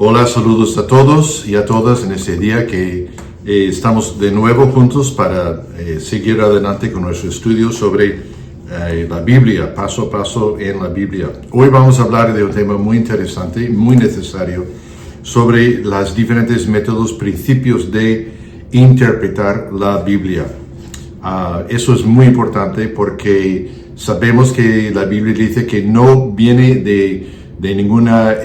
Hola, saludos a todos y a todas en este día que estamos de nuevo juntos para seguir adelante con nuestro estudio sobre la Biblia, paso a paso en la Biblia. Hoy vamos a hablar de un tema muy interesante, muy necesario, sobre los diferentes métodos, principios de interpretar la Biblia. Eso es muy importante porque sabemos que la Biblia dice que no viene de ninguna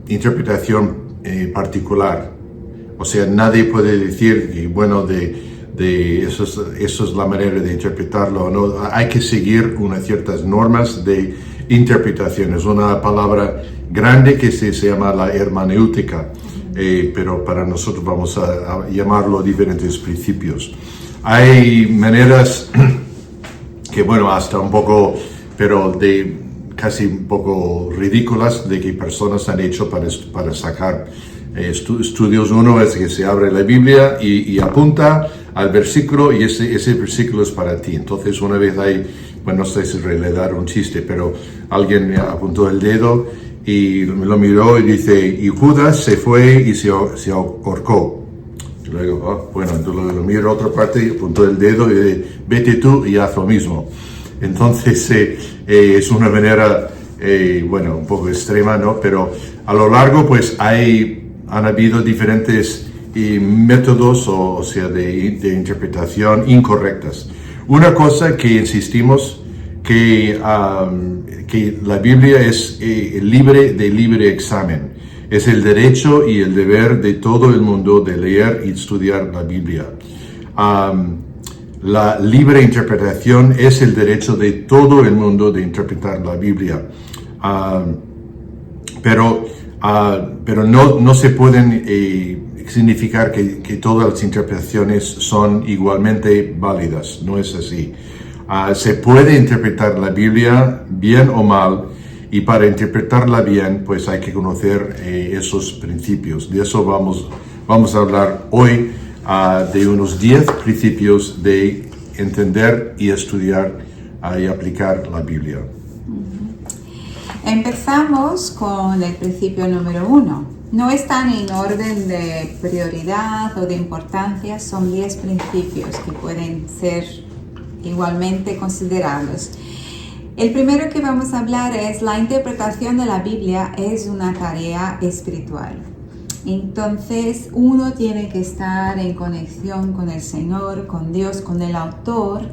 interpretación particular. O sea, nadie puede decir que, bueno, eso es la manera de interpretarlo. No, hay que seguir unas ciertas normas de interpretación. Es una palabra grande que se llama la hermenéutica, pero para nosotros vamos a llamarlo diferentes principios. Hay maneras que, bueno, hasta un poco, pero casi un poco ridículas de que personas han hecho para sacar estudios. Uno es que se abre la Biblia y apunta al versículo y ese versículo es para ti. Entonces una vez bueno, no sé si le dar un chiste, pero alguien apuntó el dedo y lo miró y dice, y Judas se fue y se ahorcó. Y luego, bueno, entonces lo miro a otra parte y apuntó el dedo y dice, vete tú y haz lo mismo. Entonces es una manera, bueno, un poco extrema, ¿no? Pero a lo largo, pues han habido diferentes métodos, o sea, de interpretación incorrectas. Una cosa que insistimos, que la Biblia es libre examen. Es el derecho y el deber de todo el mundo de leer y estudiar la Biblia. La libre interpretación es el derecho de todo el mundo de interpretar la Biblia. Pero no se pueden significar que todas las interpretaciones son igualmente válidas. No es así. Se puede interpretar la Biblia bien o mal, y para interpretarla bien, pues hay que conocer esos principios. De eso vamos a hablar hoy, de unos 10 principios de entender y estudiar y aplicar la Biblia. Empezamos con el principio número 1. No están en orden de prioridad o de importancia, son 10 principios que pueden ser igualmente considerados. El primero que vamos a hablar es la interpretación de la Biblia es una tarea espiritual. Entonces uno tiene que estar en conexión con el Señor, con Dios, con el autor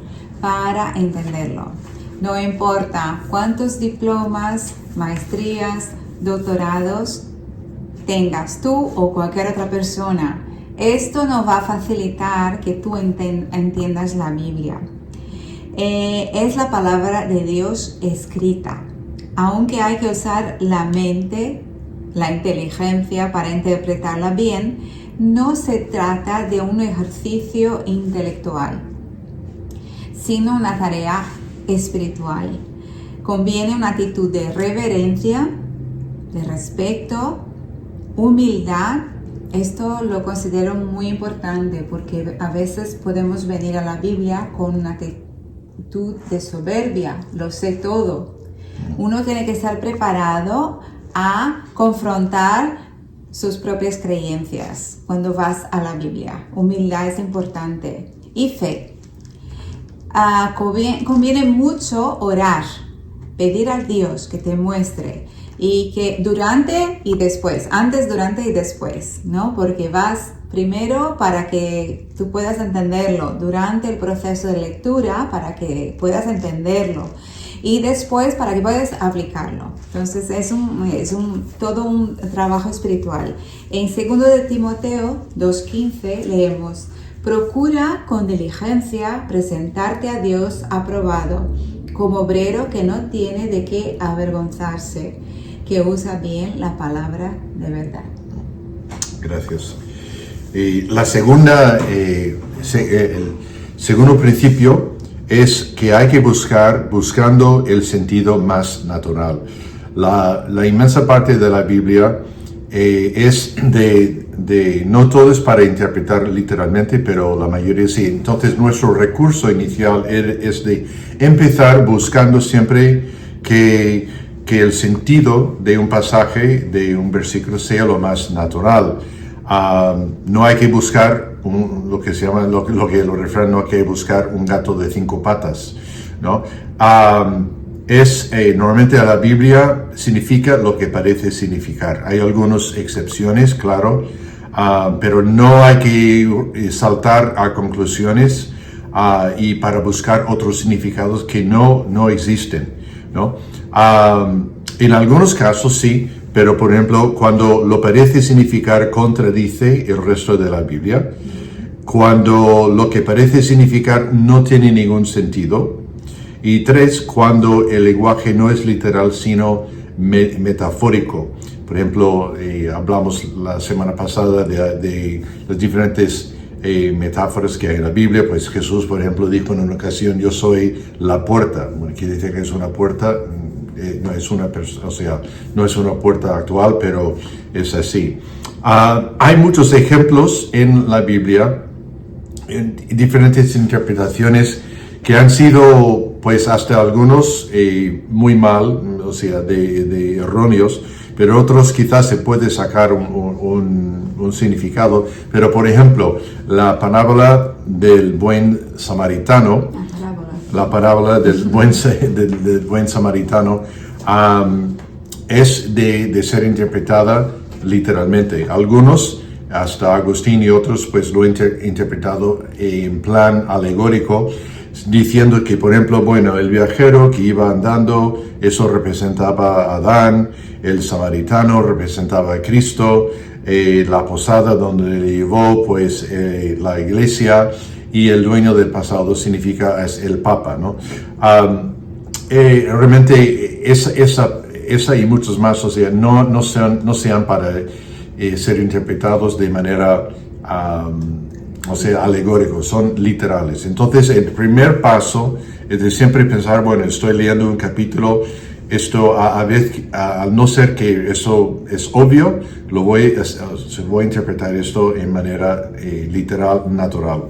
para entenderlo. No importa cuántos diplomas, maestrías, doctorados tengas tú o cualquier otra persona. Esto no va a facilitar que tú entiendas la Biblia. Es la palabra de Dios escrita. Aunque hay que usar la mente, la inteligencia para interpretarla bien, no se trata de un ejercicio intelectual, sino una tarea espiritual. Conviene una actitud de reverencia, de respeto, humildad. Esto lo considero muy importante porque a veces podemos venir a la Biblia con una actitud de soberbia, lo sé todo. Uno tiene que estar preparado a confrontar sus propias creencias cuando vas a la Biblia. Humildad es importante. Y fe. Conviene mucho orar, pedir a Dios que te muestre, y que durante y después, antes, durante y después, ¿no? Porque vas primero para que tú puedas entenderlo, durante el proceso de lectura para que puedas entenderlo, y después para que puedas aplicarlo. Entonces es todo un trabajo espiritual. En 2 de Timoteo 2:15 leemos: procura con diligencia presentarte a Dios aprobado, como obrero que no tiene de qué avergonzarse, que usa bien la palabra de verdad. Gracias. El segundo principio es que hay que buscando el sentido más natural. La inmensa parte de la Biblia es no todo es para interpretar literalmente, pero la mayoría sí. Entonces nuestro recurso inicial es de empezar buscando siempre que que el sentido de un pasaje, de un versículo, sea lo más natural. No hay que buscar lo que se llama, lo que lo refrán, no hay que buscar un gato de 5 patas, ¿no? Normalmente a la Biblia significa lo que parece significar. Hay algunas excepciones, claro, pero no hay que saltar a conclusiones y para buscar otros significados que no existen, ¿no? En algunos casos sí, pero por ejemplo, cuando lo parece significar contradice el resto de la Biblia, cuando lo que parece significar no tiene ningún sentido, y 3, cuando el lenguaje no es literal sino metafórico. Por ejemplo, hablamos la semana pasada de las diferentes metáforas que hay en la Biblia. Pues Jesús, por ejemplo, dijo en una ocasión: yo soy la puerta. Bueno, quiere decir que es una puerta, no es una puerta actual, pero es así. Hay muchos ejemplos en la Biblia, en diferentes interpretaciones que han sido, pues hasta algunos muy mal, de erróneos, pero otros quizás se puede sacar un significado. Pero por ejemplo, la parábola del buen samaritano, la parábola del buen samaritano es de ser interpretada literalmente. Algunos, hasta Agustín y otros, pues lo han interpretado en plan alegórico, diciendo que, por ejemplo, bueno, el viajero que iba andando, eso representaba a Adán, el samaritano representaba a Cristo, la posada donde le llevó, pues, la iglesia, y el dueño del pasado significa es el Papa, ¿no? Realmente esa y muchos más, no sean para ser interpretados de manera alegóricos, son literales. Entonces, el primer paso es de siempre pensar, bueno, estoy leyendo un capítulo, esto al no ser que eso es obvio, voy a interpretar esto en manera literal, natural.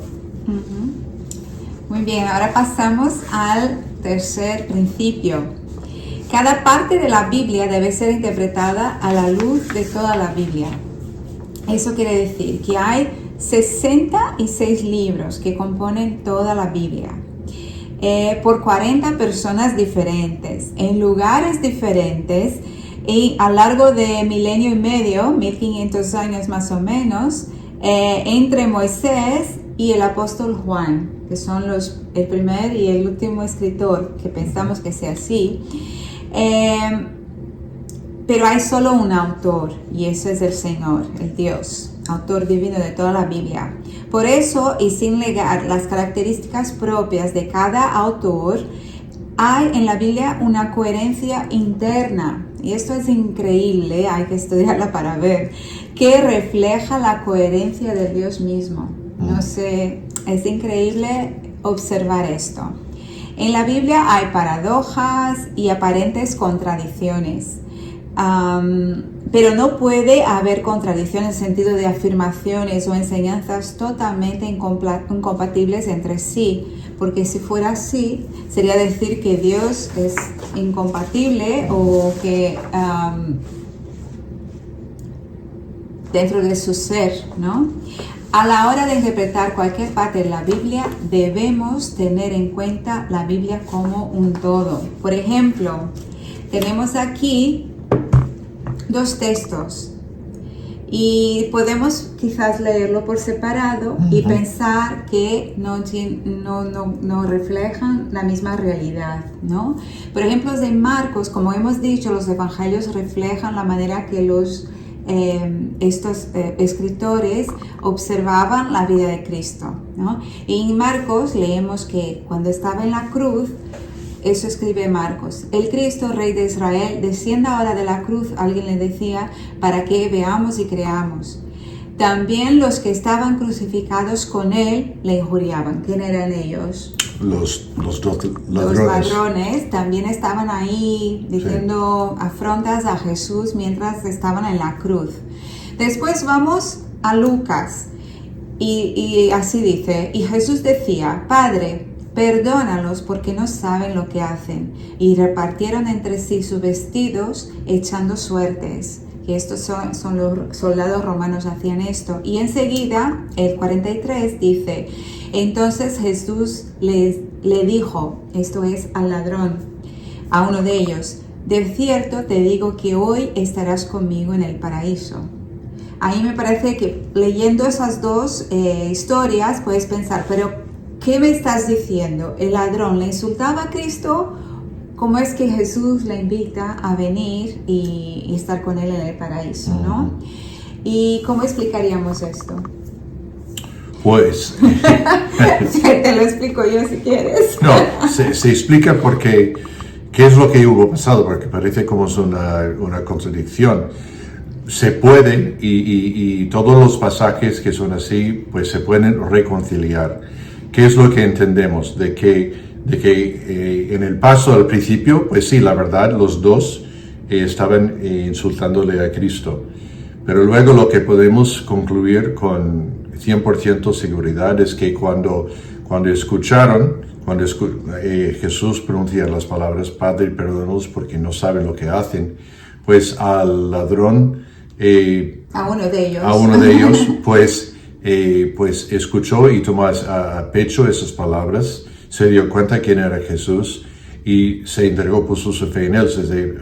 Muy bien, ahora pasamos al tercer principio. Cada parte de la Biblia debe ser interpretada a la luz de toda la Biblia. Eso quiere decir que hay 66 libros que componen toda la Biblia, por 40 personas diferentes, en lugares diferentes, y a lo largo de 1,5 milenios, 1500 años más o menos, entre Moisés y el apóstol Juan, que son el primer y el último escritor, que pensamos que sea así. Pero hay solo un autor, y eso es el Señor, el Dios, autor divino de toda la Biblia. Por eso, y sin negar las características propias de cada autor, hay en la Biblia una coherencia interna, y esto es increíble, hay que estudiarla para ver, que refleja la coherencia de Dios mismo. No sé, es increíble observar esto. En la Biblia hay paradojas y aparentes contradicciones. Pero no puede haber contradicción en el sentido de afirmaciones o enseñanzas totalmente incompatibles entre sí, porque si fuera así, sería decir que Dios es incompatible o que dentro de su ser, ¿no? A la hora de interpretar cualquier parte de la Biblia, debemos tener en cuenta la Biblia como un todo. Por ejemplo, tenemos aquí 2 textos y podemos quizás leerlo por separado y pensar que no reflejan la misma realidad, ¿no? Por ejemplo, de Marcos, como hemos dicho, los evangelios reflejan la manera que estos escritores observaban la vida de Cristo, ¿no? Y en Marcos leemos que cuando estaba en la cruz, eso escribe Marcos: el Cristo, Rey de Israel, descienda ahora de la cruz, alguien le decía, para que veamos y creamos. También los que estaban crucificados con él le injuriaban. ¿Quién eran ellos? Los ladrones. Los ladrones también estaban ahí diciendo afrontas a Jesús mientras estaban en la cruz. Después vamos a Lucas y así dice: y Jesús decía, Padre, perdónalos porque no saben lo que hacen. Y repartieron entre sí sus vestidos echando suertes. Que estos son los soldados romanos hacían esto. Y enseguida, el 43 dice, entonces Jesús le dijo, esto es al ladrón, a uno de ellos, de cierto te digo que hoy estarás conmigo en el paraíso. A mí me parece que leyendo esas dos historias puedes pensar, pero ¿qué me estás diciendo? ¿El ladrón le insultaba a Cristo? ¿Cómo es que Jesús le invita a venir y estar con él en el paraíso, no? ¿Y cómo explicaríamos esto? Pues... Te lo explico yo si quieres. No, se explica porque qué es lo que hubo pasado, porque parece como es una contradicción. Se puede, y todos los pasajes que son así, pues se pueden reconciliar. ¿Qué es lo que entendemos? De que en el paso al principio, pues sí, la verdad, los dos estaban insultándole a Cristo. Pero luego lo que podemos concluir con 100% seguridad es que cuando escucharon, Jesús pronuncia las palabras, Padre, perdónalos porque no saben lo que hacen, pues al ladrón, a uno de ellos, pues escuchó y tomó a pecho esas palabras, se dio cuenta quién era Jesús y se entregó, puso su fe en él.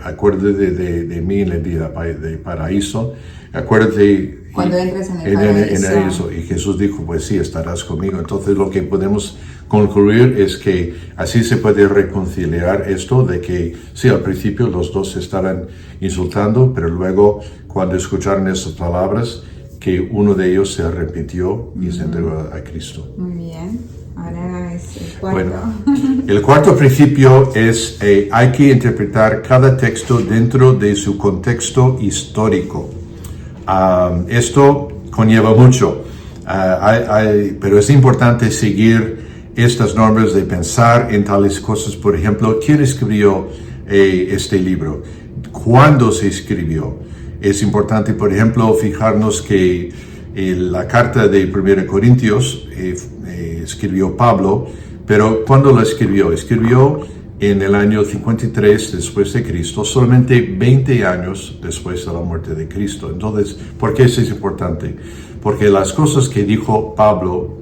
Acuérdate de mí en el día de paraíso, acuérdate cuando entres en el paraíso. Y Jesús dijo, pues sí, estarás conmigo. Entonces lo que podemos concluir es que así se puede reconciliar esto de que sí, al principio los dos se estaban insultando, pero luego cuando escucharon esas palabras, que uno de ellos se arrepintió y se entregó a Cristo. Muy bien. Ahora es el cuarto. Bueno, el cuarto principio es hay que interpretar cada texto dentro de su contexto histórico. Esto conlleva mucho, pero es importante seguir estas normas de pensar en tales cosas. Por ejemplo, ¿quién escribió este libro? ¿Cuándo se escribió? Es importante, por ejemplo, fijarnos que la carta de 1 Corintios escribió Pablo, pero ¿cuándo la escribió? Escribió en el año 53 después de Cristo, solamente 20 años después de la muerte de Cristo. Entonces, ¿por qué eso es importante? Porque las cosas que dijo Pablo,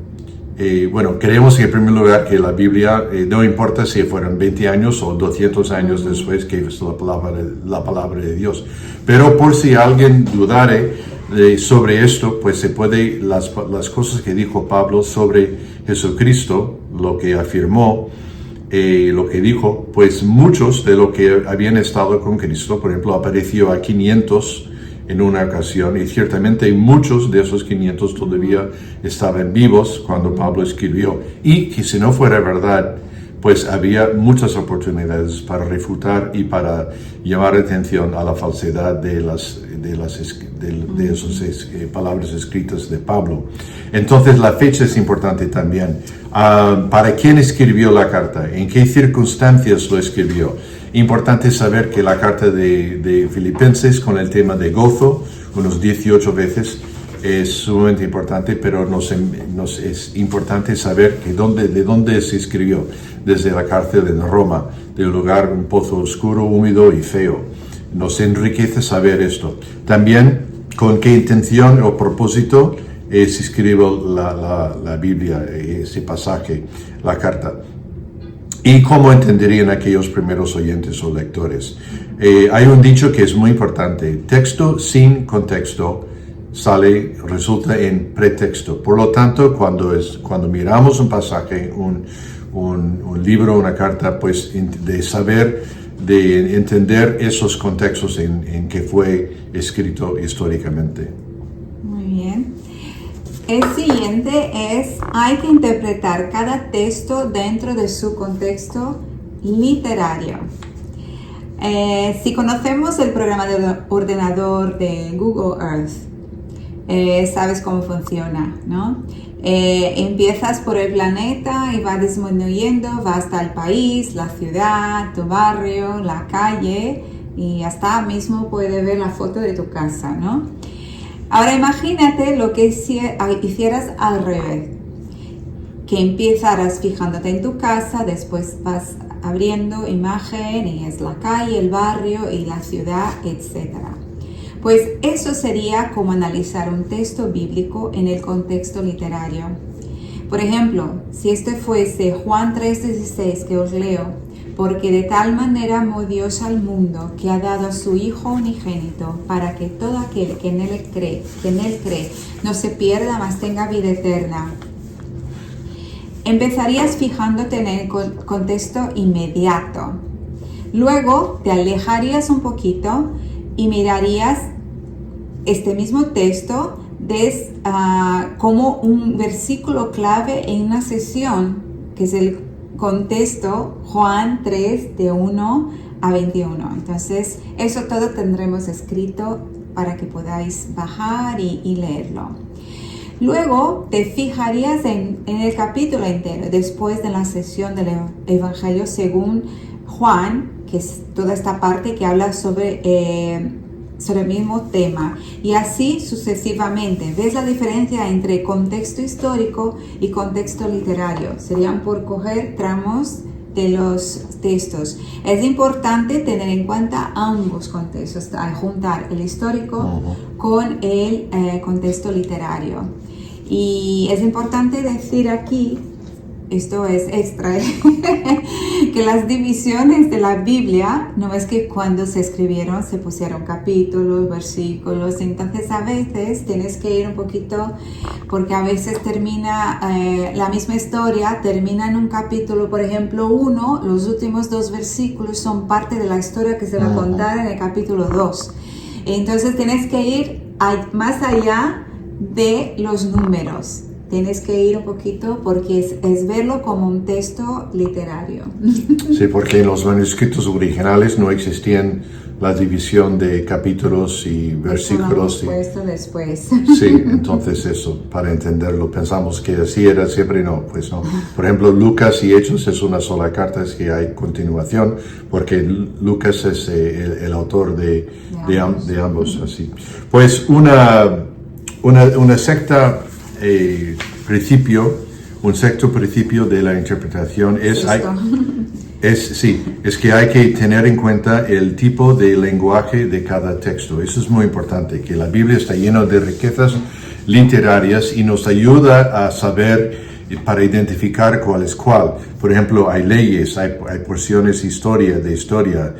creemos que en primer lugar que la Biblia, no importa si fueran 20 años o 200 años después que es la palabra de Dios. Pero por si alguien dudare sobre esto, pues se puede, las cosas que dijo Pablo sobre Jesucristo, lo que afirmó, lo que dijo, pues muchos de los que habían estado con Cristo, por ejemplo, apareció a 500 en una ocasión, y ciertamente muchos de esos 500 todavía estaban vivos cuando Pablo escribió, y que si no fuera verdad, pues había muchas oportunidades para refutar y para llamar atención a la falsedad de esas palabras escritas de Pablo. Entonces la fecha es importante también. ¿Para quién escribió la carta? ¿En qué circunstancias lo escribió? Importante saber que la carta de Filipenses con el tema de gozo, unos 18 veces, es sumamente importante, pero nos es importante saber de dónde se escribió. Desde la cárcel de Roma, del lugar, un pozo oscuro, húmedo y feo. Nos enriquece saber esto. También con qué intención o propósito se escribió la Biblia, ese pasaje, la carta. Y cómo entenderían aquellos primeros oyentes o lectores. Hay un dicho que es muy importante: texto sin contexto resulta en pretexto. Por lo tanto, cuando miramos un pasaje, un libro, una carta, pues de entender esos contextos en que fue escrito históricamente. Muy bien. El siguiente es, hay que interpretar cada texto dentro de su contexto literario. Si conocemos el programa de ordenador de Google Earth, sabes cómo funciona, ¿no? Empiezas por el planeta y va disminuyendo, va hasta el país, la ciudad, tu barrio, la calle, y hasta mismo puede ver la foto de tu casa, ¿no? Ahora imagínate lo que hicieras al revés, que empezaras fijándote en tu casa, después vas abriendo imagen y es la calle, el barrio y la ciudad, etc. Pues eso sería como analizar un texto bíblico en el contexto literario. Por ejemplo, si este fuese Juan 3:16 que os leo, porque de tal manera amó Dios al mundo que ha dado a su Hijo unigénito para que todo aquel que en él cree no se pierda, mas tenga vida eterna. Empezarías fijándote en el contexto inmediato. Luego te alejarías un poquito y mirarías este mismo texto como un versículo clave en una sesión, que es el contexto Juan 3, de 1 a 21. Entonces, eso todo tendremos escrito para que podáis bajar y leerlo. Luego te fijarías en el capítulo entero, después de la sesión del Evangelio según Juan, que es toda esta parte que habla sobre el mismo tema, y así sucesivamente. ¿Ves la diferencia entre contexto histórico y contexto literario? Serían por coger tramos de los textos. Es importante tener en cuenta ambos contextos, al juntar el histórico con el contexto literario. Y es importante decir aquí, esto es extra, que las divisiones de la Biblia, no es que cuando se escribieron se pusieron capítulos, versículos, entonces a veces tienes que ir un poquito, porque a veces termina la misma historia, termina en un capítulo, por ejemplo 1, los últimos 2 versículos son parte de la historia que se va a contar en el capítulo 2. Entonces tienes que ir más allá de los números. Tienes que ir un poquito porque es verlo como un texto literario. Sí, porque en los manuscritos originales no existían la división de capítulos y versículos. Eso lo hemos puesto después. Sí, entonces eso, para entenderlo, pensamos que así era siempre, no, pues no. Por ejemplo, Lucas y Hechos es una sola carta, es que hay continuación, porque Lucas es el autor de ambos, así. Pues una secta... un sexto principio de la interpretación es que hay que tener en cuenta el tipo de lenguaje de cada texto. Eso es muy importante, que la Biblia está llena de riquezas literarias y nos ayuda a saber, para identificar cuál es cuál. Por ejemplo, hay leyes, hay porciones de historia,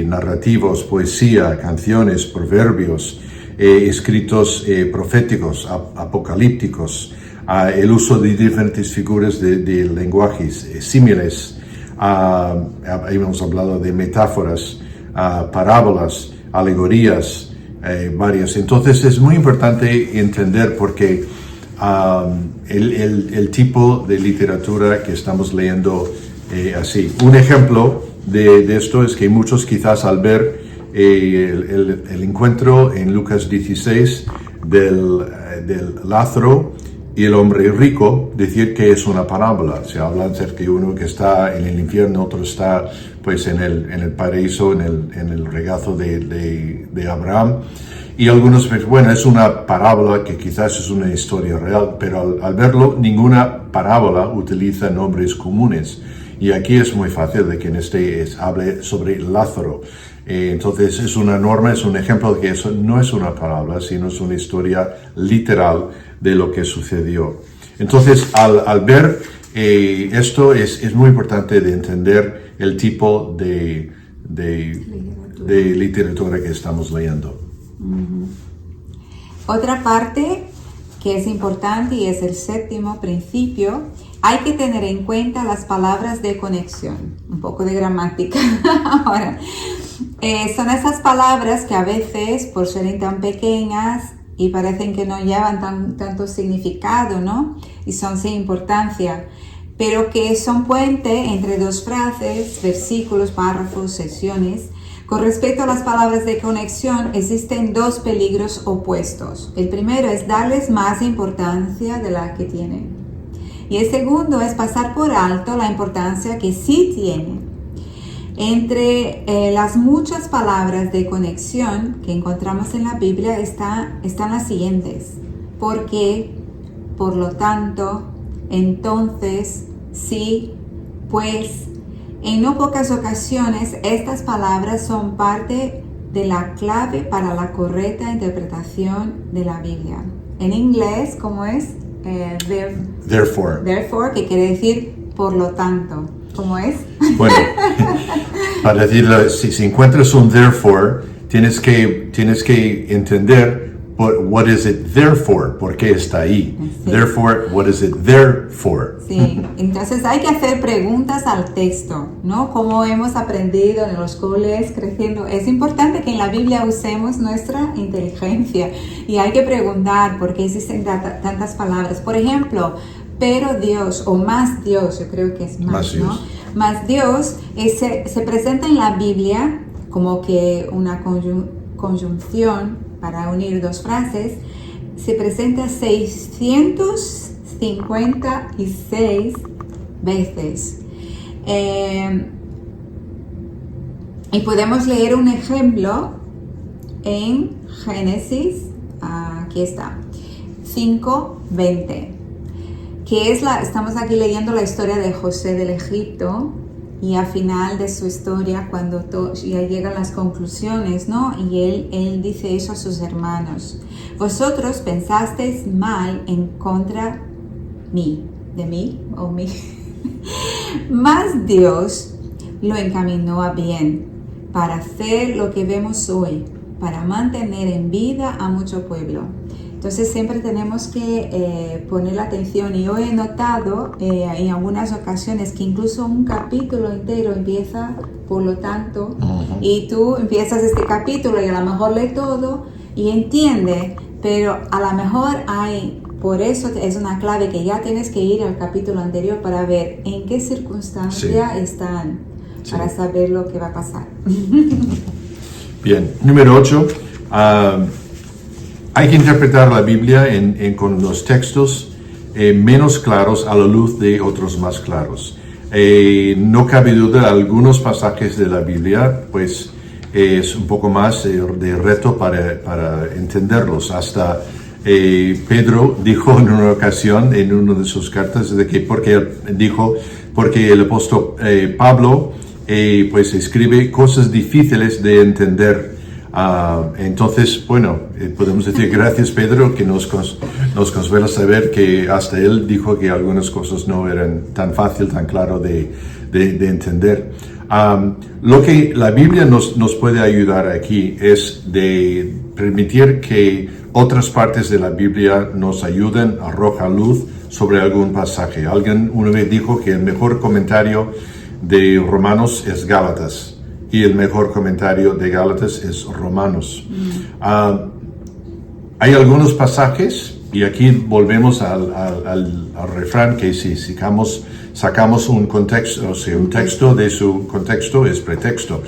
narrativos, poesía, canciones, proverbios, escritos proféticos, apocalípticos, el uso de diferentes figuras de lenguajes, símiles, hemos hablado de metáforas, parábolas, alegorías, varias. Entonces es muy importante entender porque el tipo de literatura que estamos leyendo así. Un ejemplo de esto es que muchos quizás al ver el encuentro en Lucas 16 del Lázaro y el hombre rico, decir que es una parábola. Se habla acerca de uno que está en el infierno, otro está pues en el paraíso, en el regazo de Abraham. Y algunos dicen, bueno, es una parábola que quizás es una historia real, pero al verlo, ninguna parábola utiliza nombres comunes. Y aquí es muy fácil de que hable sobre Lázaro. Entonces es una norma, es un ejemplo de que eso no es una parábola, sino es una historia literal de lo que sucedió. Entonces al ver esto es muy importante de entender el tipo de literatura que estamos leyendo. Otra parte que es importante y es el séptimo principio, hay que tener en cuenta las palabras de conexión, un poco de gramática. Ahora, son esas palabras que a veces, por ser tan pequeñas y parecen que no llevan tanto significado, ¿no? Y son sin importancia, pero que son puente entre 2 frases, versículos, párrafos, secciones. Con respecto a las palabras de conexión, existen 2 peligros opuestos. El primero es darles más importancia de la que tienen. Y el segundo es pasar por alto la importancia que sí tienen. Entre las muchas palabras de conexión que encontramos en la Biblia están las siguientes. Porque, por lo tanto, entonces, sí, pues. En no pocas ocasiones, estas palabras son parte de la clave para la correcta interpretación de la Biblia. En inglés, ¿cómo es? Therefore. Therefore, que quiere decir por lo tanto. ¿Cómo es? Bueno, para decirlo, si encuentras un therefore, tienes que entender what is it there for, por qué está ahí. Sí. Therefore, what is it there for? Sí, entonces hay que hacer preguntas al texto, ¿no? Como hemos aprendido en los coles creciendo, es importante que en la Biblia usemos nuestra inteligencia y hay que preguntar por qué existen tantas palabras. Por ejemplo, pero Dios o más Dios, yo creo que es más, ¿no? Dios. Más Dios se presenta en la Biblia como que una conjunción para unir dos frases, se presenta 656 veces. Y podemos leer un ejemplo en Génesis, aquí está, 5:20, que es estamos aquí leyendo la historia de José del Egipto, y al final de su historia, cuando ya llegan las conclusiones, ¿no? Y él dice eso a sus hermanos. Vosotros pensasteis mal en contra de mí, mas Dios lo encaminó a bien, para hacer lo que vemos hoy, para mantener en vida a mucho pueblo. Entonces siempre tenemos que poner la atención, y yo he notado en algunas ocasiones que incluso un capítulo entero empieza por lo tanto, y tú empiezas este capítulo y a lo mejor lee todo y entiende, pero a lo mejor por eso es una clave que ya tienes que ir al capítulo anterior para ver en qué circunstancia están, para saber lo que va a pasar. Bien, número 8. Hay que interpretar la Biblia con los textos menos claros a la luz de otros más claros. No cabe duda, algunos pasajes de la Biblia, pues es un poco más de reto para entenderlos. Hasta Pedro dijo en una ocasión, en una de sus cartas, porque el apóstol Pablo pues escribe cosas difíciles de entender. Entonces, bueno, podemos decir gracias Pedro, que nos consuela saber que hasta él dijo que algunas cosas no eran tan fácil, tan claro de entender. Lo que la Biblia nos puede ayudar aquí es de permitir que otras partes de la Biblia nos ayuden a arrojar luz sobre algún pasaje. Alguien una vez dijo que el mejor comentario de Romanos es Gálatas, y el mejor comentario de Gálatas es Romanos. Hay algunos pasajes, y aquí volvemos al refrán, que si sacamos un contexto, o sea, un texto de su contexto, es pretexto.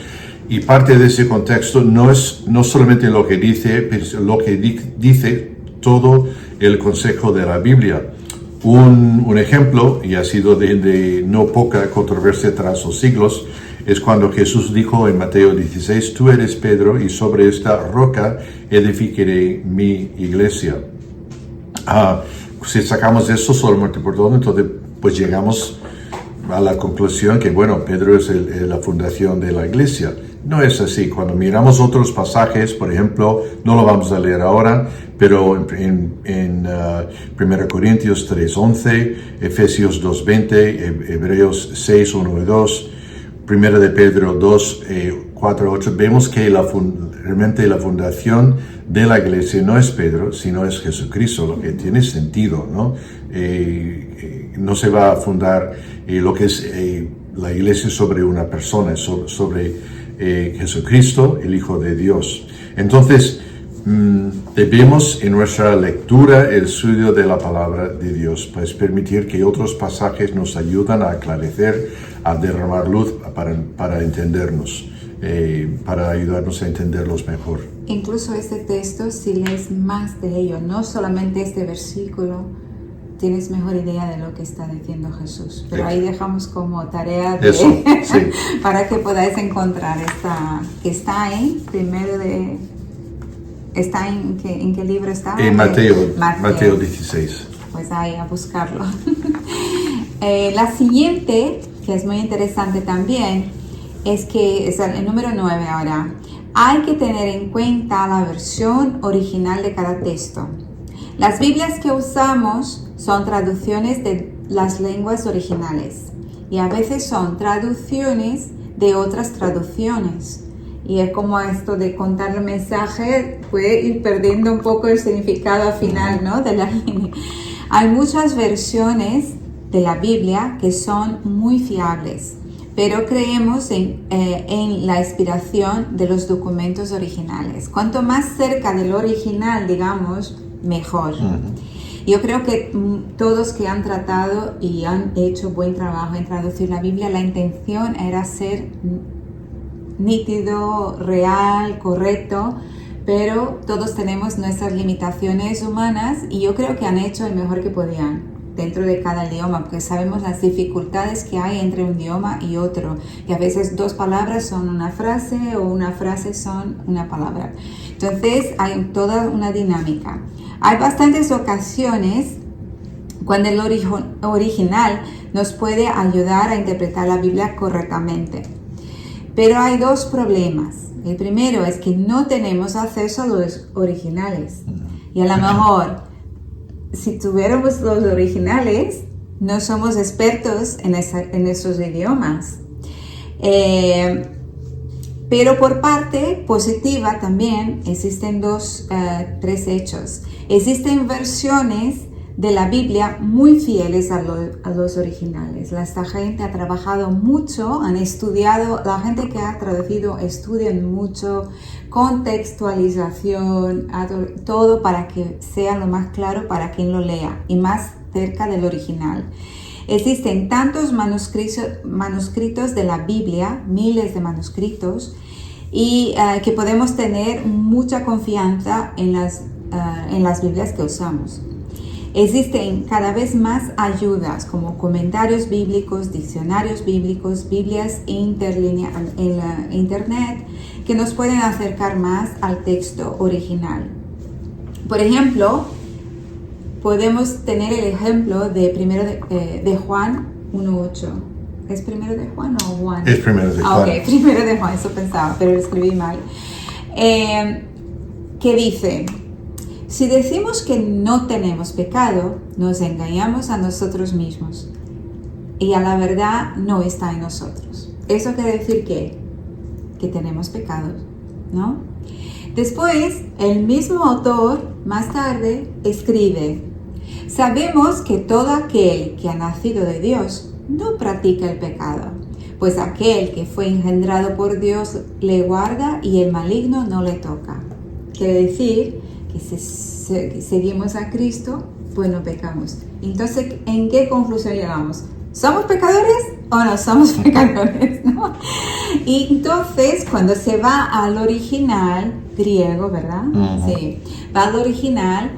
Y parte de ese contexto no solamente lo que dice, pero lo que dice todo el consejo de la Biblia. Un ejemplo, y ha sido de no poca controversia tras los siglos, es cuando Jesús dijo en Mateo 16, tú eres Pedro, y sobre esta roca edificaré mi iglesia. Si sacamos eso solamente por todo, entonces pues llegamos a la conclusión que, bueno, Pedro es la fundación de la iglesia. No es así. Cuando miramos otros pasajes, por ejemplo, no lo vamos a leer ahora, pero en 1 Corintios 3:11, Efesios 2:20, Hebreos 6:1 y 2, 1 de Pedro 2:4-8, vemos que realmente la fundación de la iglesia no es Pedro, sino es Jesucristo, lo que tiene sentido, ¿no? No se va a fundar lo que es la iglesia sobre una persona, sobre Jesucristo, el Hijo de Dios. Entonces, debemos en nuestra lectura, el estudio de la palabra de Dios, pues permitir que otros pasajes nos ayudan a aclarecer, a derramar luz para entendernos, para ayudarnos a entenderlos mejor. Incluso este texto, si lees más de ello, no solamente este versículo, tienes mejor idea de lo que está diciendo Jesús. Pero ahí dejamos como tarea para que podáis encontrar que está en ¿en qué libro está? En Mateo 16. pues ahí a buscarlo. La siguiente, que es muy interesante también, es que es el número 9 ahora. Hay que tener en cuenta la versión original de cada texto. Las Biblias que usamos son traducciones de las lenguas originales y a veces son traducciones de otras traducciones. Y es como esto de contar el mensaje, puede ir perdiendo un poco el significado al final, ¿no? De la línea. Hay muchas versiones de la Biblia que son muy fiables, pero creemos en la inspiración de los documentos originales. Cuanto más cerca del original, digamos, mejor. Yo creo que todos que han tratado y han hecho buen trabajo en traducir la Biblia, la intención era ser nítido, real, correcto, pero todos tenemos nuestras limitaciones humanas y yo creo que han hecho el mejor que podían dentro de cada idioma, porque sabemos las dificultades que hay entre un idioma y otro, y a veces dos palabras son una frase o una frase son una palabra. Entonces hay toda una dinámica. Hay bastantes ocasiones cuando el original nos puede ayudar a interpretar la Biblia correctamente. Pero hay dos problemas. El primero es que no tenemos acceso a los originales. Y a lo mejor, si tuviéramos los originales, no somos expertos en esos idiomas. Pero por parte positiva también existen tres hechos. Existen versiones de la Biblia muy fieles a los originales. Esta gente ha trabajado mucho, han estudiado, la gente que ha traducido estudian mucho, contextualización, todo para que sea lo más claro para quien lo lea y más cerca del original. Existen tantos manuscritos de la Biblia, miles de manuscritos, y que podemos tener mucha confianza en las Biblias que usamos. Existen cada vez más ayudas como comentarios bíblicos, diccionarios bíblicos, Biblias interlineales en la internet que nos pueden acercar más al texto original. Por ejemplo, podemos tener el ejemplo de Juan 1:8. ¿Es primero de Juan o Juan? Es primero de Juan. Ok, primero de Juan, eso pensaba, pero lo escribí mal. Que dice: si decimos que no tenemos pecado, nos engañamos a nosotros mismos y a la verdad no está en nosotros. Eso quiere decir que tenemos pecados, ¿no? Después, el mismo autor, más tarde, escribe: sabemos que todo aquel que ha nacido de Dios no practica el pecado, pues aquel que fue engendrado por Dios le guarda y el maligno no le toca. Quiere decir que si seguimos a Cristo, pues no pecamos. Entonces, ¿en qué conclusión llegamos? ¿Somos pecadores o no somos pecadores? ¿No? Y entonces, cuando se va al original griego, ¿verdad? Sí, va al original,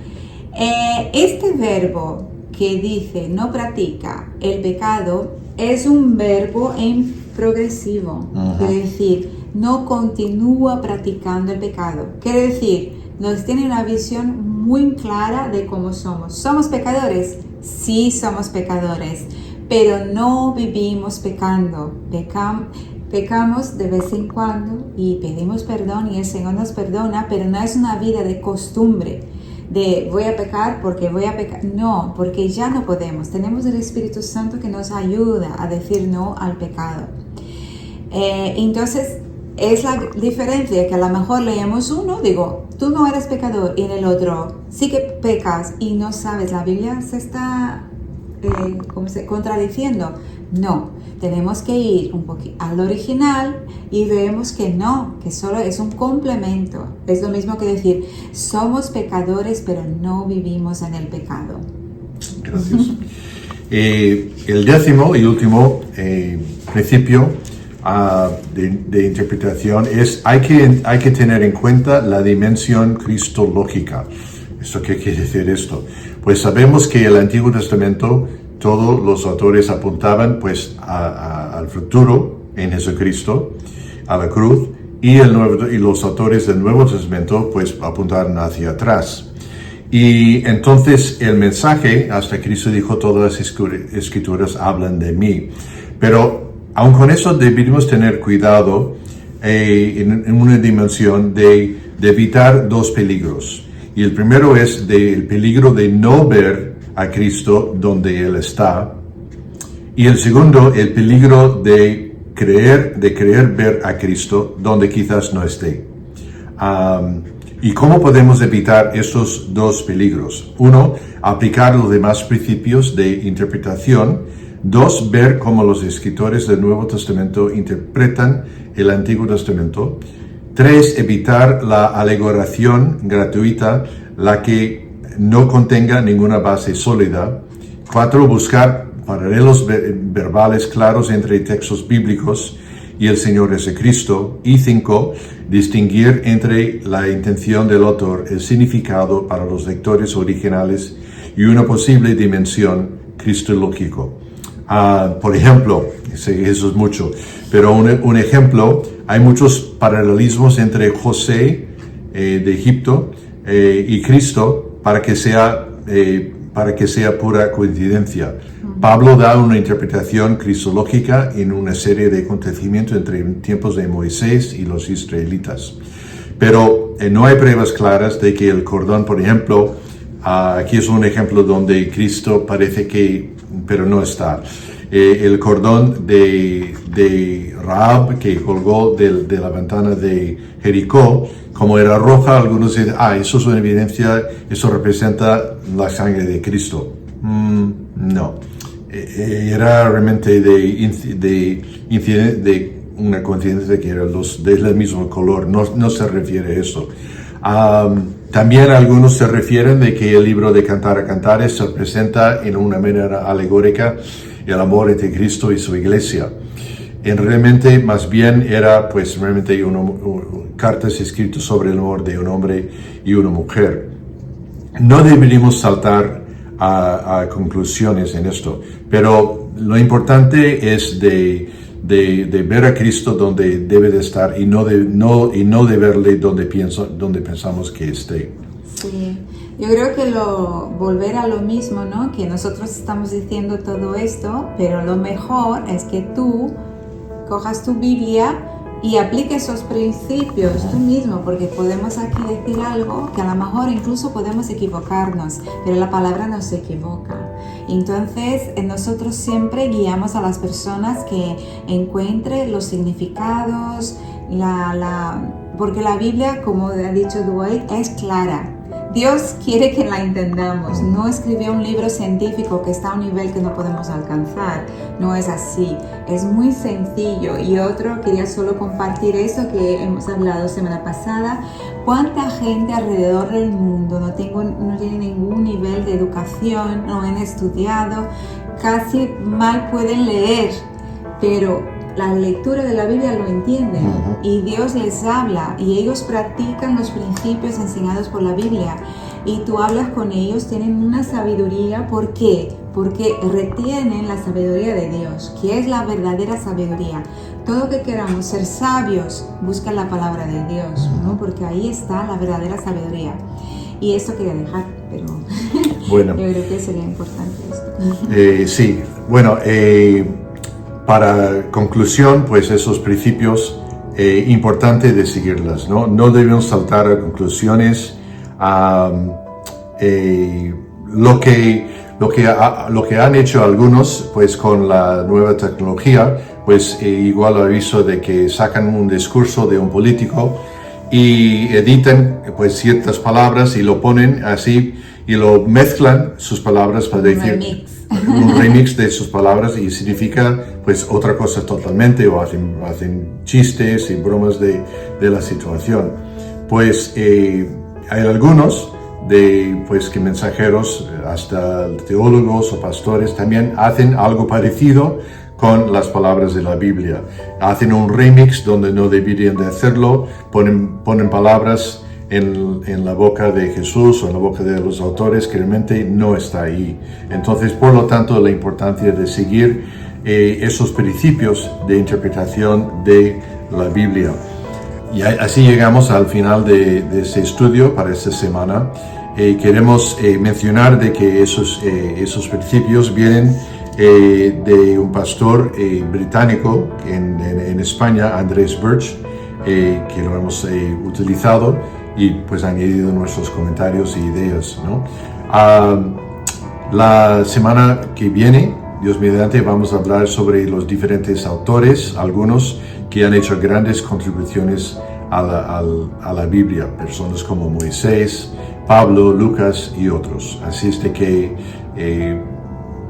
este verbo que dice no practica el pecado es un verbo en progresivo. Quiere decir, no continúa practicando el pecado. Quiere decir, nos tiene una visión muy clara de cómo somos. ¿Somos pecadores? Sí, somos pecadores, pero no vivimos pecando. Pecamos de vez en cuando y pedimos perdón y el Señor nos perdona, pero no es una vida de costumbre, de voy a pecar porque voy a pecar. No, porque ya no podemos. Tenemos el Espíritu Santo que nos ayuda a decir no al pecado. Entonces, es la diferencia que a lo mejor leemos uno, digo, tú no eres pecador, y en el otro sí que pecas y no sabes, la Biblia se está contradiciendo. No, tenemos que ir un poquito al original y vemos que no, que solo es un complemento. Es lo mismo que decir, somos pecadores pero no vivimos en el pecado. Gracias. El décimo y último principio de interpretación es hay que tener en cuenta la dimensión cristológica. ¿Esto qué quiere decir esto? Pues sabemos que el Antiguo Testamento, todos los autores apuntaban pues al futuro en Jesucristo, a la cruz, y los autores del Nuevo Testamento pues apuntaron hacia atrás. Y entonces el mensaje, hasta Cristo dijo, todas las escrituras hablan de mí. Pero aun con eso debemos tener cuidado en una dimensión de evitar dos peligros. Y el primero es el peligro de no ver a Cristo donde Él está. Y el segundo, el peligro de creer ver a Cristo donde quizás no esté. ¿Y cómo podemos evitar estos dos peligros? Uno, aplicar los demás principios de interpretación. Dos, ver cómo los escritores del Nuevo Testamento interpretan el Antiguo Testamento. Tres, evitar la alegoración gratuita, la que no contenga ninguna base sólida. Cuatro, buscar paralelos verbales claros entre textos bíblicos y el Señor Jesucristo. Y cinco, distinguir entre la intención del autor, el significado para los lectores originales y una posible dimensión cristológica. Por ejemplo, sé que eso es mucho, pero un ejemplo, hay muchos paralelismos entre José de Egipto y Cristo para que sea pura coincidencia. Pablo da una interpretación cristológica en una serie de acontecimientos entre tiempos de Moisés y los israelitas. Pero no hay pruebas claras de que el cordón, por ejemplo, aquí es un ejemplo donde Cristo parece que, pero no está. El cordón de Rahab que colgó de la ventana de Jericó, como era roja, algunos dicen, eso es una evidencia, eso representa la sangre de Cristo. No. Era realmente de una coincidencia que eran del mismo color, no se refiere a eso. También algunos se refieren de que el libro de Cantar a Cantares se presenta en una manera alegórica el amor entre Cristo y su iglesia. Realmente más bien era pues realmente cartas escritas sobre el amor de un hombre y una mujer. No deberíamos saltar a conclusiones en esto, pero lo importante es de ver a Cristo donde debe de estar y no de verle donde pensamos que esté. Sí, yo creo que volver a lo mismo, ¿no? Que nosotros estamos diciendo todo esto, pero lo mejor es que tú cojas tu Biblia y aplique esos principios tú mismo, porque podemos aquí decir algo que a lo mejor incluso podemos equivocarnos, pero la palabra no se equivoca. Entonces nosotros siempre guiamos a las personas que encuentren los significados, porque la Biblia, como ha dicho Dwight, es clara. Dios quiere que la entendamos. No escribió un libro científico que está a un nivel que no podemos alcanzar. No es así. Es muy sencillo. Y quería solo compartir eso que hemos hablado semana pasada. ¿Cuánta gente alrededor del mundo no tiene ningún nivel de educación, no han estudiado, casi mal pueden leer, pero la lectura de la Biblia lo entienden y Dios les habla y ellos practican los principios enseñados por la Biblia y tú hablas con ellos, tienen una sabiduría? ¿Por qué? Porque retienen la sabiduría de Dios, que es la verdadera sabiduría. Todo que queramos ser sabios, busca la palabra de Dios, ¿no? Porque ahí está la verdadera sabiduría. Y esto quería dejar, pero bueno, yo creo que sería importante esto. Sí, bueno, para conclusión, pues esos principios, importante de seguirlas, ¿no? No debemos saltar a conclusiones. Lo que han hecho algunos, pues con la nueva tecnología, pues igual aviso de que sacan un discurso de un político y editan pues ciertas palabras y lo ponen así y lo mezclan sus palabras para decir un remix de sus palabras y significa pues otra cosa totalmente, o hacen chistes y bromas de la situación. Pues hay algunos que mensajeros, hasta teólogos o pastores también hacen algo parecido con las palabras de la Biblia. Hacen un remix donde no deberían de hacerlo, ponen palabras en la boca de Jesús o en la boca de los autores que realmente no está ahí. Entonces, por lo tanto, la importancia de seguir esos principios de interpretación de la Biblia. Y así llegamos al final de este estudio para esta semana. Queremos mencionar de que esos principios vienen de un pastor británico en España, Andrés Birch, que lo hemos utilizado y pues añadido nuestros comentarios e ideas, ¿no? La semana que viene, Dios mediante, vamos a hablar sobre los diferentes autores, algunos que han hecho grandes contribuciones a la Biblia, personas como Moisés, Pablo, Lucas y otros. Así es de que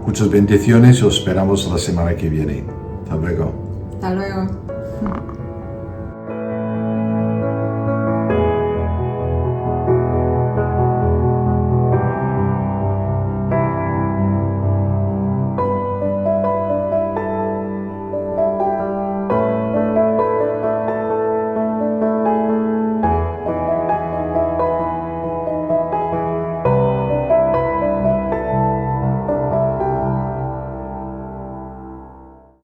muchas bendiciones y os esperamos la semana que viene. Hasta luego. Hasta luego.